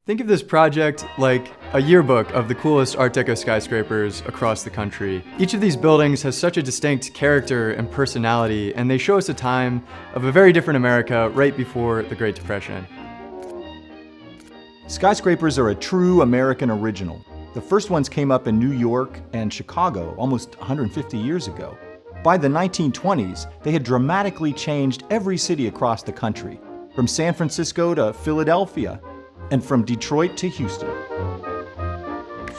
Think of this project like a yearbook of the coolest Art Deco skyscrapers across the country. Each of these buildings has such a distinct character and personality, and they show us a time of a very different America right before the Great Depression. Skyscrapers are a true American original. The first ones came up in New York and Chicago almost 150 years ago. By the 1920s, they had dramatically changed every city across the country, from San Francisco to Philadelphia, and from Detroit to Houston.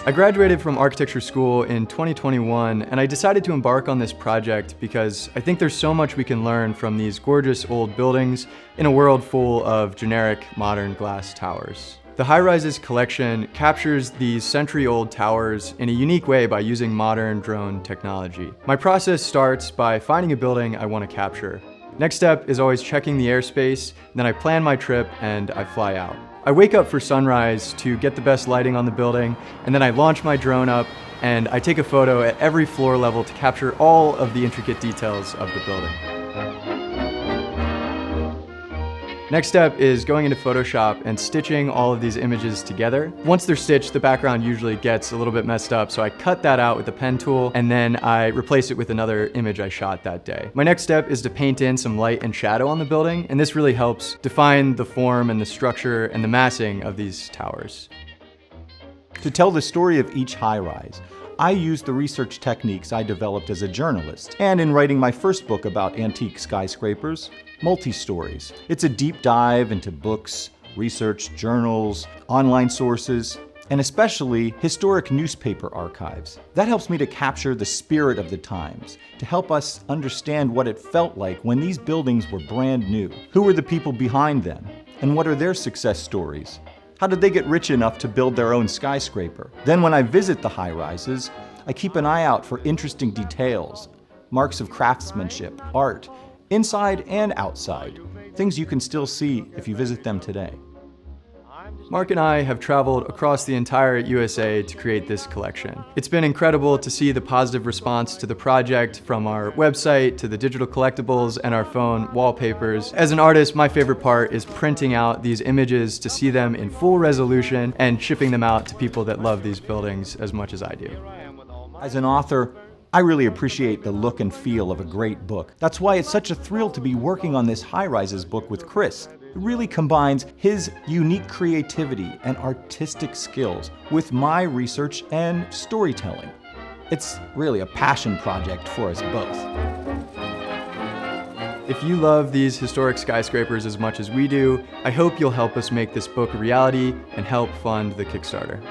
I graduated from architecture school in 2021, and I decided to embark on this project because I think there's so much we can learn from these gorgeous old buildings in a world full of generic modern glass towers. The Highrises collection captures these century-old towers in a unique way by using modern drone technology. My process starts by finding a building I want to capture. Next step is always checking the airspace, then I plan my trip and I fly out. I wake up for sunrise to get the best lighting on the building, and then I launch my drone up and I take a photo at every floor level to capture all of the intricate details of the building. Next step is going into Photoshop and stitching all of these images together. Once they're stitched, the background usually gets a little bit messed up, so I cut that out with the pen tool, and then I replace it with another image I shot that day. My next step is to paint in some light and shadow on the building, and this really helps define the form and the structure and the massing of these towers. To tell the story of each high-rise, I used the research techniques I developed as a journalist and in writing my first book about antique skyscrapers, Multi-Stories. It's a deep dive into books, research, journals, online sources, and especially historic newspaper archives. That helps me to capture the spirit of the times, to help us understand what it felt like when these buildings were brand new. Who were the people behind them, and what are their success stories? How did they get rich enough to build their own skyscraper? Then when I visit the high-rises, I keep an eye out for interesting details, marks of craftsmanship, art, inside and outside, things you can still see if you visit them today. Mark and I have traveled across the entire USA to create this collection. It's been incredible to see the positive response to the project, from our website to the digital collectibles and our phone wallpapers. As an artist, my favorite part is printing out these images to see them in full resolution and shipping them out to people that love these buildings as much as I do. As an author, I really appreciate the look and feel of a great book. That's why it's such a thrill to be working on this High-Rises book with Chris. It really combines his unique creativity and artistic skills with my research and storytelling. It's really a passion project for us both. If you love these historic skyscrapers as much as we do, I hope you'll help us make this book a reality and help fund the Kickstarter.